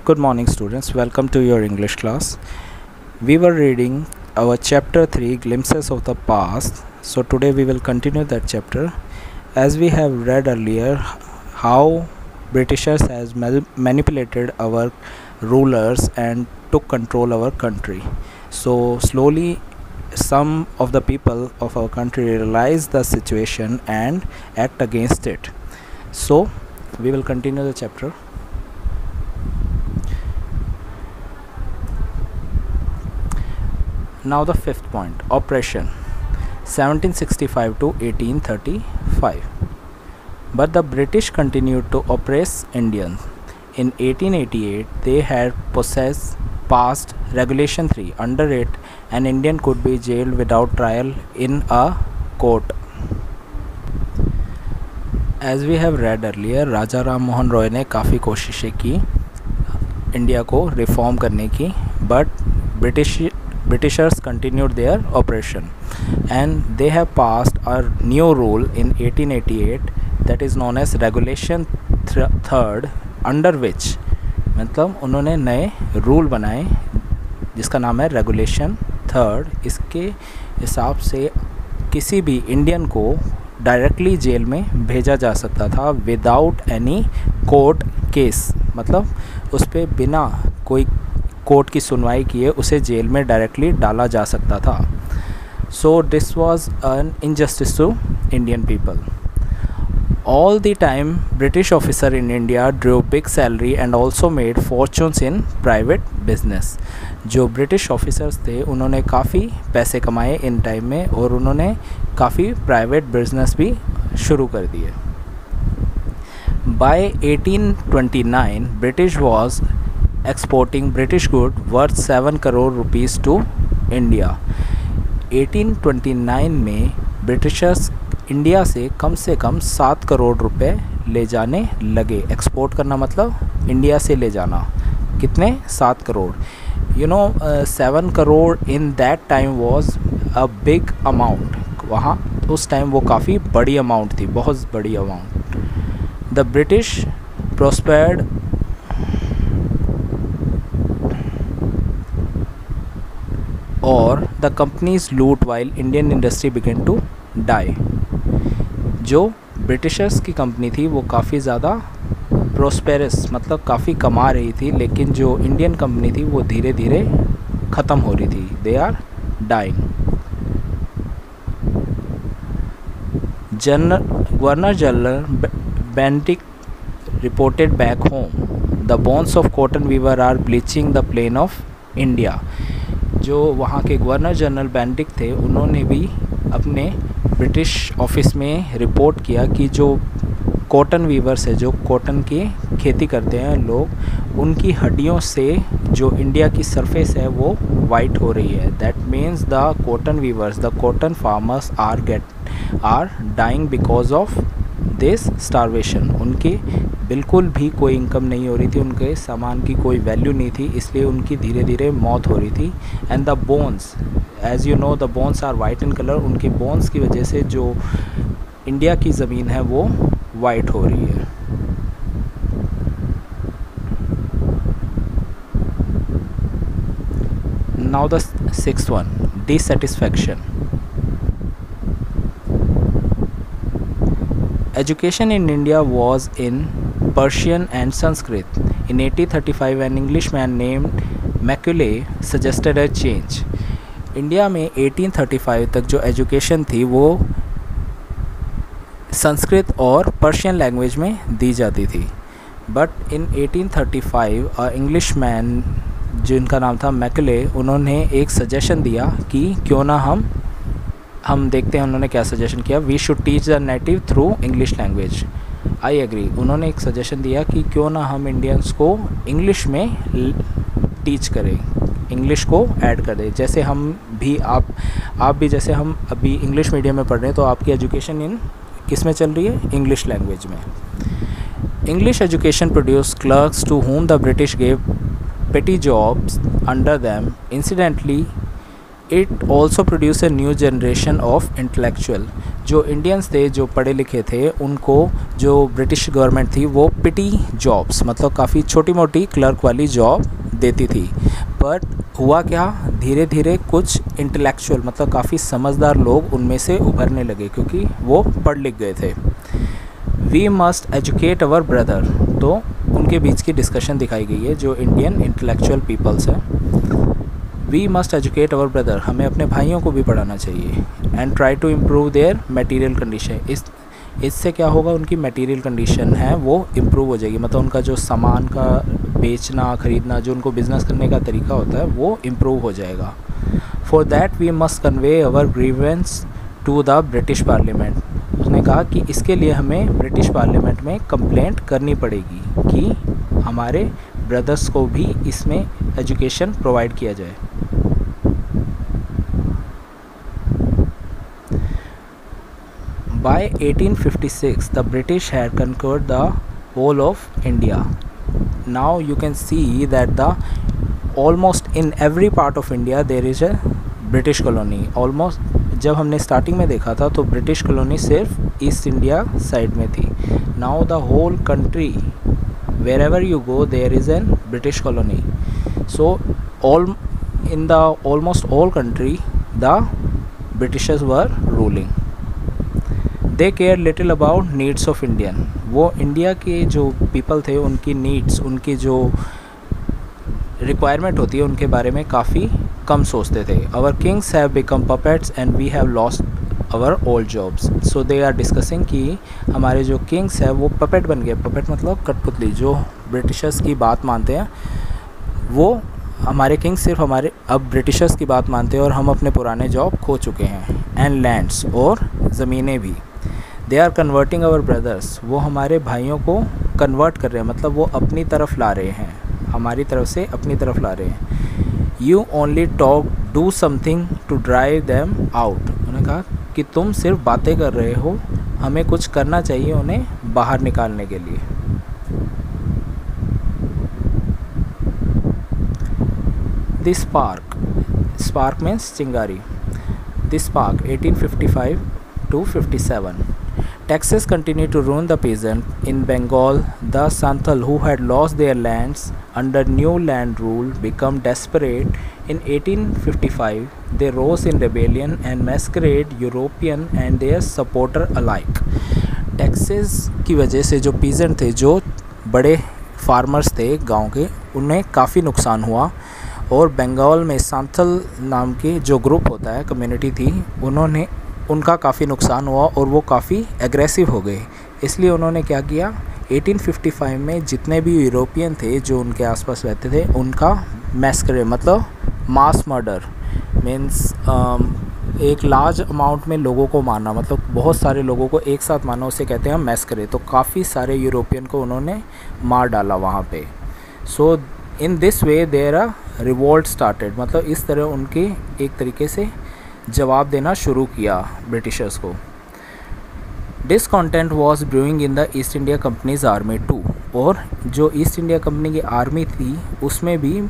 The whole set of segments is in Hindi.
Good morning, students. Welcome to your English class. We were reading our chapter 3, Glimpses of the Past. So today we will continue that chapter. As we have read earlier, how Britishers has manipulated our rulers and took control of our country. So slowly some of the people of our country realize the situation and act against it. So we will continue the chapter. Now the fifth point, oppression, 1765 to 1835. But the British continued to oppress Indians. In 1888, they had passed Regulation 3. Under it, an Indian could be jailed without trial in a court. As we have read earlier, राजा राम मोहन रॉय ने काफ़ी कोशिशें की इंडिया को रिफॉर्म करने की, but Britishers continued their oppression, and they have passed a new rule in 1888 that is known as Regulation 3rd, under which मतलब उन्होंने नए रूल बनाए जिसका नाम है रेगुलेशन 3rd। इसके हिसाब से किसी भी इंडियन को डायरेक्टली जेल में भेजा जा सकता था विदाउट एनी कोर्ट केस, मतलब उस पर बिना कोई कोर्ट की सुनवाई किए उसे जेल में डायरेक्टली डाला जा सकता था। So this was an injustice to Indian people. All the time British officer in India drew big salary and also made fortunes in private business. जो ब्रिटिश ऑफिसर्स थे उन्होंने काफ़ी पैसे कमाए इन टाइम में और उन्होंने काफ़ी प्राइवेट बिजनेस भी शुरू कर दिए। By 1829 British was exporting British good worth 7 crore rupees to India। 1829 में ब्रिटिशर्स इंडिया से कम 7 करोड़ रुपए ले जाने लगे। एक्सपोर्ट करना मतलब इंडिया से ले जाना, कितने? 7 crore. 7 crore in that time was a big amount. वहाँ उस टाइम वो काफ़ी बड़ी अमाउंट थी, बहुत बड़ी अमाउंट। द ब्रिटिश प्रोस्पेर्ड और the companies loot while Indian industry began to die. जो ब्रिटिशर्स की कंपनी थी वो काफ़ी ज़्यादा प्रोस्पेरस मतलब काफ़ी कमा रही थी, लेकिन जो इंडियन कंपनी थी वो धीरे धीरे ख़त्म हो रही थी। They are dying. Governor general Bentinck reported back home the bones of cotton weaver are bleaching the plain of India. जो वहाँ के गवर्नर जनरल बेंटिक थे उन्होंने भी अपने ब्रिटिश ऑफिस में रिपोर्ट किया कि जो कॉटन वीवर्स है, जो कॉटन की खेती करते हैं लोग, उनकी हड्डियों से जो इंडिया की सरफेस है वो वाइट हो रही है। That means the cotton weavers, the cotton farmers are dying because of this starvation. उनकी बिल्कुल भी कोई इनकम नहीं हो रही थी, उनके सामान की कोई वैल्यू नहीं थी, इसलिए उनकी धीरे धीरे मौत हो रही थी। And the bones, as you know the bones are white in colour. उनके बोन्स की वजह से जो इंडिया की ज़मीन है वो वाइट हो रही है। Now the sixth one, dissatisfaction. Education in India was in Persian and Sanskrit. In 1835, an Englishman named Macaulay suggested a change. India में 1835 तक जो एजुकेशन थी वो संस्कृत और पर्शियन लैंग्वेज में दी जाती थी, बट इन 1835 अ इंग्लिशमैन जिनका नाम था मैकले, उन्होंने एक सजेशन दिया कि क्यों ना हम देखते हैं उन्होंने क्या सजेशन किया। We should teach the native through English language. I agree. उन्होंने एक सजेशन दिया कि क्यों ना हम इंडियंस को इंग्लिश में टीच करें, इंग्लिश को ऐड कर दें। जैसे हम भी आप भी जैसे हम अभी इंग्लिश मीडियम में पढ़ रहे हैं, तो आपकी एजुकेशन किस में चल रही है? इंग्लिश लैंग्वेज में। English education produce clerks to whom the British gave petty jobs under them. Incidentally, it also produce a new generation of intellectual. जो इंडियंस थे, जो पढ़े लिखे थे, उनको जो ब्रिटिश गवर्नमेंट थी वो पिटी जॉब्स, मतलब काफ़ी छोटी मोटी क्लर्क वाली जॉब देती थी। बट हुआ क्या, धीरे धीरे कुछ इंटेलेक्चुअल मतलब काफ़ी समझदार लोग उनमें से उभरने लगे, क्योंकि वो पढ़ लिख गए थे। We must educate our brother, तो उनके बीच की डिस्कशन दिखाई गई है जो इंडियन इंटेलेक्चुअल पीपल्स हैं। We must educate our brother, हमें अपने भाइयों को भी पढ़ाना चाहिए। And try to improve their material condition, इससे क्या होगा, उनकी मटेरियल कंडीशन है वो इम्प्रूव हो जाएगी, मतलब उनका जो सामान का बेचना ख़रीदना, जो उनको बिज़नेस करने का तरीका होता है वो इम्प्रूव हो जाएगा। For that we must convey our grievance to the British parliament. उसने कहा कि इसके लिए हमें ब्रिटिश पार्लियामेंट में कंप्लेंट करनी पड़ेगी कि हमारे ब्रदर्स को भी इसमें एजुकेशन प्रोवाइड किया जाए। By 1856, the British had conquered the whole of India. Now you can see that almost in every part of India there is a British colony. Almost जब हमने स्टार्टिंग में देखा था तो ब्रिटिश कॉलोनी सिर्फ ईस्ट इंडिया साइड में थी। Now the whole country, wherever you go, there is an British colony. So in the almost all country, the Britishers were ruling. They care little about needs of Indian, वो इंडिया के जो पीपल थे उनकी नीड्स, उनकी जो रिक्वायरमेंट होती है उनके बारे में काफ़ी कम सोचते थे। Our kings have become puppets and we have lost our old jobs. So they are discussing कि हमारे जो किंग्स है वो पपेट बन गए। पपेट मतलब कठपुतली, जो ब्रिटिशर्स की बात मानते हैं वो हमारे किंग्स सिर्फ हमारे अब ब्रिटिशर्स की बात मानते हैं और हम अपने पुराने जॉब खो चुके हैं। एंड लैंड्स, और ज़मीनें भी। They are converting our brothers, वो हमारे भाइयों को कन्वर्ट कर रहे हैं, मतलब वो अपनी तरफ ला रहे हैं, हमारी तरफ से अपनी तरफ ला रहे हैं। You only talk, do something to drive them out. उन्होंने कहा कि तुम सिर्फ बातें कर रहे हो, हमें कुछ करना चाहिए उन्हें बाहर निकालने के लिए। द स्पार्क मीन्स चिंगारी। The spark 1855 to 57. Taxes continued to ruin the peasant in Bengal. The Santhal, who had lost their lands under new land rule, became desperate. In 1855, they rose in rebellion and massacred European and their supporter alike. Taxes की वजह से जो पीजेंट थे, जो बड़े फार्मर्स थे गांव के, उन्हें काफ़ी नुकसान हुआ। और बंगाल में सांथल नाम के जो ग्रुप होता है, कम्युनिटी थी, उनका काफ़ी नुकसान हुआ और वो काफ़ी एग्रेसिव हो गए। इसलिए उन्होंने क्या किया, 1855 में जितने भी यूरोपियन थे जो उनके आसपास रहते थे उनका मैस्करे, मतलब मास मर्डर मीन्स एक लार्ज अमाउंट में लोगों को मारना, मतलब बहुत सारे लोगों को एक साथ मारना, उसे कहते हैं मैस्करे। तो काफ़ी सारे यूरोपियन को उन्होंने मार डाला वहाँ पे। So in this way there a revolt started, मतलब इस तरह उनके एक तरीके से जवाब देना शुरू किया ब्रिटिशर्स को। Discontent was brewing in the East India Company's army too, और जो ईस्ट इंडिया कंपनी की आर्मी थी उसमें भी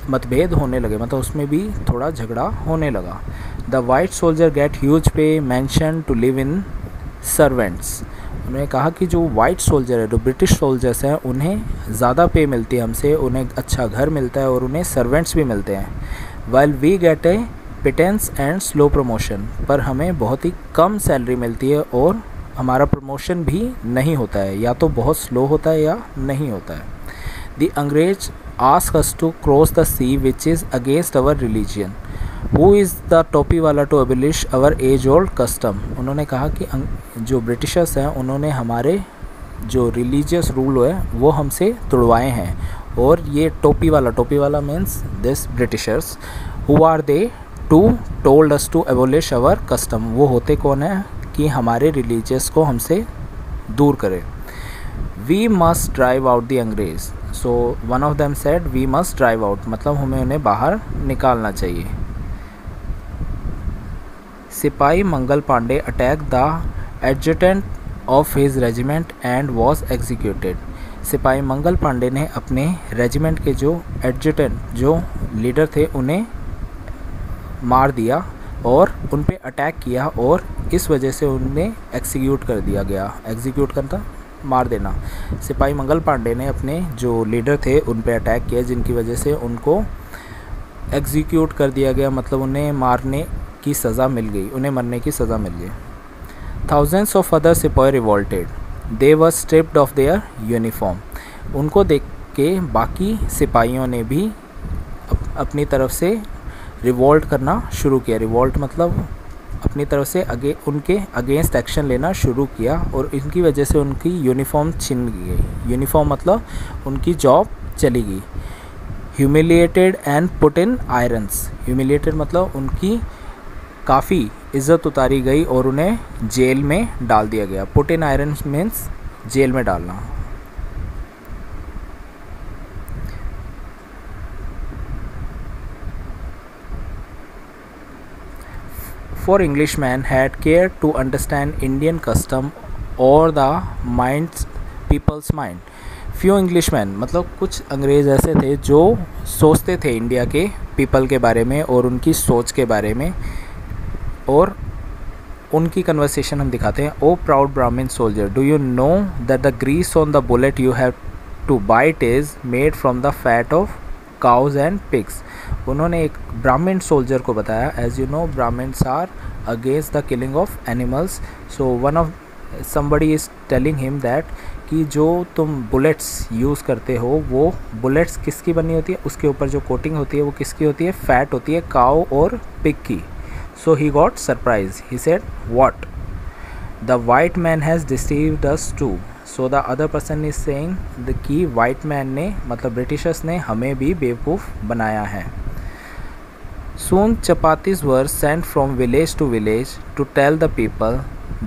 मतभेद होने लगे, मतलब उसमें भी थोड़ा झगड़ा होने लगा। The white soldier get huge pay, mansion to live in servants. उन्होंने कहा कि जो वाइट सोल्जर है, जो ब्रिटिश सोल्जर्स हैं, उन्हें ज़्यादा पे मिलती है हमसे, उन्हें अच्छा घर मिलता है और उन्हें सर्वेंट्स भी मिलते हैं। While we get a pittance and slow promotion, पर हमें बहुत ही कम सैलरी मिलती है और हमारा प्रमोशन भी नहीं होता है, या तो बहुत स्लो होता है या नहीं होता है। The Angrez ask us to cross the sea which is against our religion, who is the topi wala to abolish our age old custom. उन्होंने कहा कि जो ब्रिटिशर्स हैं उन्होंने हमारे जो रिलीजियस रूल है वो हमसे तुड़वाए हैं, और ये टोपी वाला means this Britishers, who are they to told us to abolish our custom, वो होते कौन है कि हमारे रिलीजियस को हमसे दूर करें। We must drive out the Angrez, so one of them said we must drive out, मतलब हमें उन्हें बाहर निकालना चाहिए। Sipahi Mangal Pandey attack the adjutant of his regiment and was executed. Sipahi Mangal Pandey ने अपने रेजिमेंट के जो एडजुटेंट, जो लीडर थे, उन्हें मार दिया और उन पे अटैक किया और इस वजह से उन्हें एक्सिक्यूट कर दिया गया। एग्जीक्यूट करना, मार देना। सिपाही मंगल पांडे ने अपने जो लीडर थे उन पे अटैक किया, जिनकी वजह से उनको एग्जीक्यूट कर दिया गया, मतलब उन्हें मारने की सज़ा मिल गई, उन्हें मरने की सज़ा मिल गई। Thousands of other sipahi revolted, they were stripped of their uniform. उनको देख के बाकी सिपाहियों ने भी अपनी तरफ से रिवोल्ट करना शुरू किया। रिवोल्ट मतलब अपनी तरफ से उनके अगेंस्ट एक्शन लेना शुरू किया और इनकी वजह से उनकी यूनिफॉर्म छिन गई। यूनिफॉर्म मतलब उनकी जॉब चली गई। Humiliated and put in irons, humiliated मतलब उनकी काफ़ी इज़्ज़त उतारी गई और उन्हें जेल में डाल दिया गया। Put in irons means jail में डालना। For Englishmen had cared to understand Indian custom or the people's mind. Few Englishmen मतलब कुछ अंग्रेज़ ऐसे थे जो सोचते थे इंडिया के पीपल के बारे में और उनकी सोच के बारे में, और उनकी कन्वर्सेशन हम दिखाते हैं। O proud Brahmin soldier, do you know that the grease on the bullet you have to bite is made from the fat of cows and pigs. उन्होंने एक ब्राह्मण सोल्जर को बताया, as you know Brahmins are against the killing of animals, so one of somebody is telling him that कि जो तुम बुलेट्स यूज़ करते हो वो बुलेट्स किसकी बनी होती है, उसके ऊपर जो कोटिंग होती है वो किसकी होती है, फैट होती है काऊ और पिग की। So he got surprise, he said what, the white man has deceived us too. So the other person is saying कि वाइट मैन ने मतलब ब्रिटिशर्स ने हमें भी बेवकूफ़ बनाया है। Soon chapatis were sent from village to village to tell the people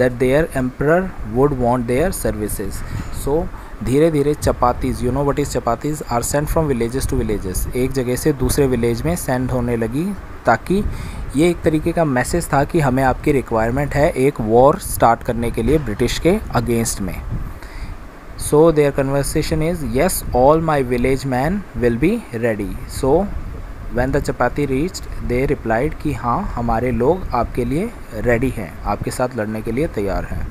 that their emperor would want their services. So धीरे धीरे chapatis, you know what is chapatis, are sent from villages to villages, एक जगह से दूसरे विलेज में सेंड होने लगी, ताकि ये एक तरीके का मैसेज था कि हमें आपकी रिक्वायरमेंट है एक वॉर स्टार्ट करने के लिए ब्रिटिश के अगेंस्ट में। So their conversation is yes, all my village men will be ready. So when the chapati reached, they replied कि हाँ हमारे लोग आपके लिए रेडी हैं, आपके साथ लड़ने के लिए तैयार हैं।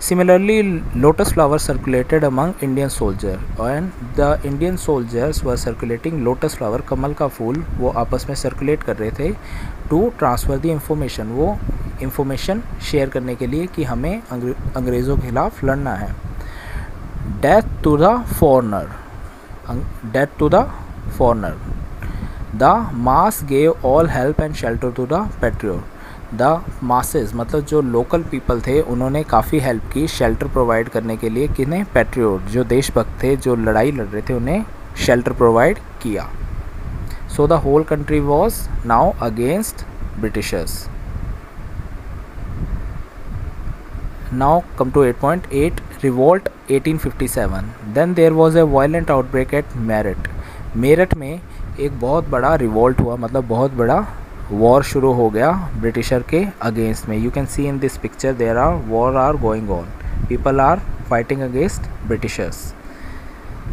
Similarly, lotus flower circulated among Indian soldiers, and the Indian soldiers were circulating lotus flower, कमल का फूल वो आपस में सर्कुलेट कर रहे थे, to transfer the information, वो इंफॉर्मेशन शेयर करने के लिए कि हमें अंग्रेज़ों के खिलाफ लड़ना है। Death to the foreigner, death to the foreigner. The mass gave all help and shelter to the patriot. The masses मतलब जो लोकल पीपल थे उन्होंने काफ़ी हेल्प की शेल्टर प्रोवाइड करने के लिए, किन्हें, पैट्रियोट, जो देशभक्त थे जो लड़ाई लड़ रहे थे उन्हें शेल्टर प्रोवाइड किया। So the whole country was now against Britishers. Now come to 8.8 Revolt 1857. Then there was a violent outbreak at Meerut. Meerut में एक बहुत बड़ा रिवोल्ट हुआ, मतलब बहुत बड़ा वॉर शुरू हो गया ब्रिटिशर के अगेंस्ट में। You can see in this picture there are war are going on, people are fighting against Britishers.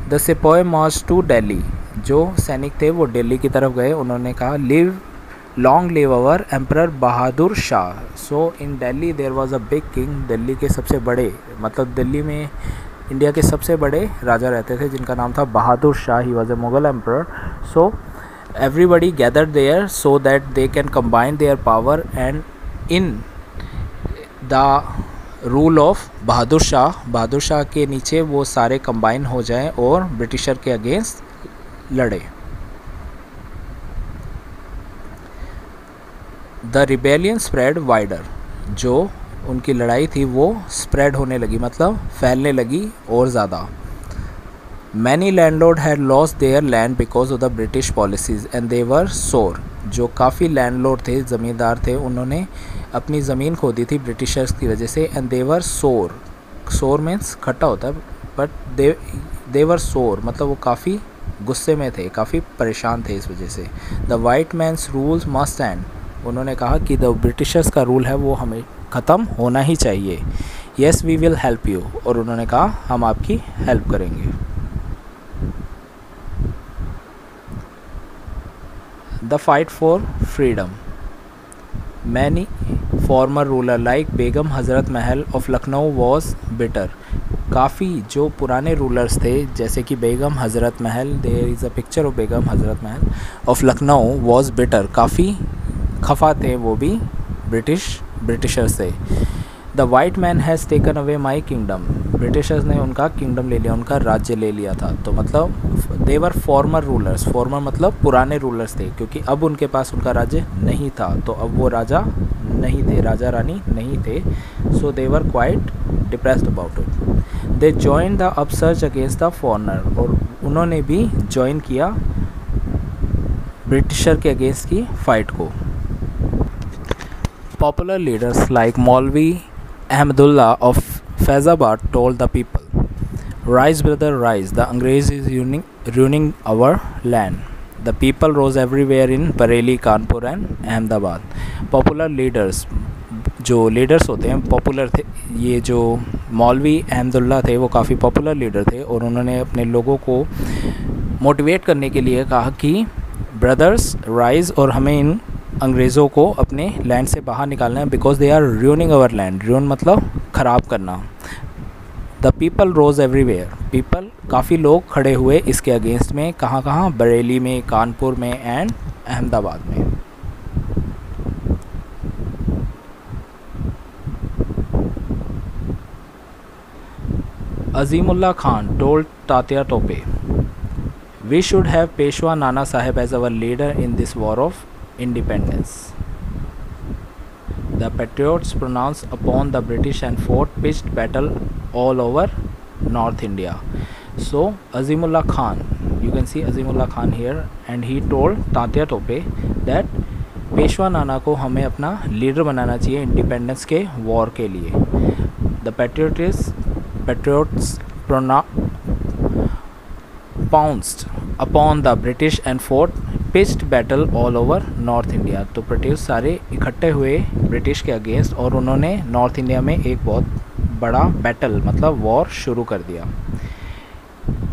The sipahi march to Delhi, जो सैनिक थे वो दिल्ली की तरफ गए, उन्होंने कहा live long live our emperor Bahadur Shah. So in Delhi there was a big king, Delhi के सबसे बड़े, मतलब दिल्ली में इंडिया के सबसे बड़े राजा रहते थे जिनका नाम था Bahadur Shah, he was a Mughal emperor. So everybody gathered there so that they can combine their power and in the rule of Bahadur Shah के नीचे वो सारे कंबाइन हो जाएं और ब्रिटिशर के अगेंस्ट लड़े। द रिबेलियन स्प्रेड वाइडर, जो उनकी लड़ाई थी वो स्प्रेड होने लगी, मतलब फैलने लगी और ज़्यादा। Many landlord had lost their land because of the British policies and they were sore. जो काफ़ी लैंडलॉर्ड थे, ज़मींदार थे, उन्होंने अपनी ज़मीन खो दी थी ब्रिटिशर्स की वजह से। and they were sore, sore means खट्टा होता है, but they were sore मतलब वो काफ़ी गुस्से में थे, काफ़ी परेशान थे इस वजह से। The white man's rules must end. उन्होंने कहा कि द ब्रिटिशर्स का रूल है वो हमें ख़त्म होना ही चाहिए। Yes we will help you, और उन्होंने कहा हम आपकी हेल्प करेंगे। The fight for freedom, Many former ruler like Begum Hazrat Mahal of Lucknow was bitter. काफ़ी जो पुराने रूलर्स थे जैसे कि Begum Hazrat Mahal, there is a picture of Begum Hazrat Mahal of Lucknow was bitter, काफ़ी खफा थे वो भी ब्रिटिशर्स से. The white man has taken away my kingdom, Britishers ने उनका किंगडम ले लिया, उनका राज्य ले लिया था. तो मतलब देवर फॉर्मर रूलर्स, फॉर्मर मतलब पुराने रूलर्स थे, क्योंकि अब उनके पास उनका राज्य नहीं था, तो अब वो राजा नहीं थे, राजा रानी नहीं थे. So they were quite depressed about it. They join the upsurge against the foreigner, और उन्होंने भी ज्वाइन किया ब्रिटिशर के अगेंस्ट की फाइट को. पॉपुलर लीडर्स लाइक मौलवी Ahmadullah of Faizabad told the people, "Rise, brother, rise! The Angrez is ruining our land." The people rose everywhere in Bareilly, Kanpur and Ahmedabad. Popular leaders, जो लीडर्स होते हैं पॉपुलर थे, ये जो मौलवी अहमदुल्ला थे वो काफ़ी पॉपुलर लीडर थे, और उन्होंने अपने लोगों को मोटिवेट करने के लिए कहा कि ब्रदर्स राइज, और हमें इन अंग्रेज़ों को अपने लैंड से बाहर निकालना है, because they are ruining our land. Ruin मतलब ख़राब करना. The people rose everywhere, people काफ़ी लोग खड़े हुए इसके अगेंस्ट में. कहाँ कहाँ? बरेली में, कानपुर में एंड अहमदाबाद में. Azimullah Khan told Tatya Tope, we should have Peshwa Nana Sahib as our leader in this war of independence. The patriots pronounced upon the British and fought pitched battle all over North India. So Azimullah Khan, you can see Azimullah Khan here, and he told Tatya Tope that Peshwa नाना को हमें अपना लीडर बनाना चाहिए इंडिपेंडेंस के वॉर के लिए. The patriots pounced upon the British and fought pitched battle all over north India. तो ब्रिटिश सारे इकट्ठे हुए ब्रिटिश के अगेंस्ट, और उन्होंने नॉर्थ इंडिया में एक बहुत बड़ा बैटल मतलब वॉर शुरू कर दिया.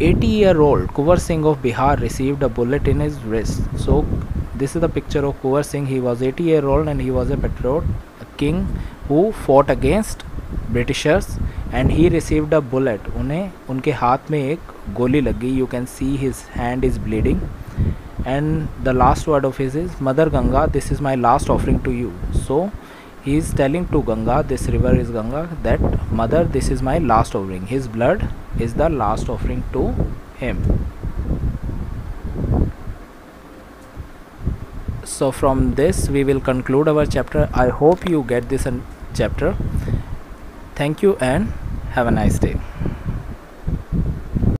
80-year-old Kunwar Singh of Bihar received a bullet in his wrist. So this is the picture of Kunwar Singh. He was 80-year-old and he was a patriot, a king who fought against Britishers, and he received a bullet. उन्हें उनके हाथ में एक गोली लगी. You can see his hand is bleeding. And the last word of his is, Mother Ganga, this is my last offering to you. So he is telling to Ganga, this river is Ganga, that Mother, this is my last offering. His blood is the last offering to him. So from this we will conclude our chapter. I hope you get this chapter. Thank you and have a nice day.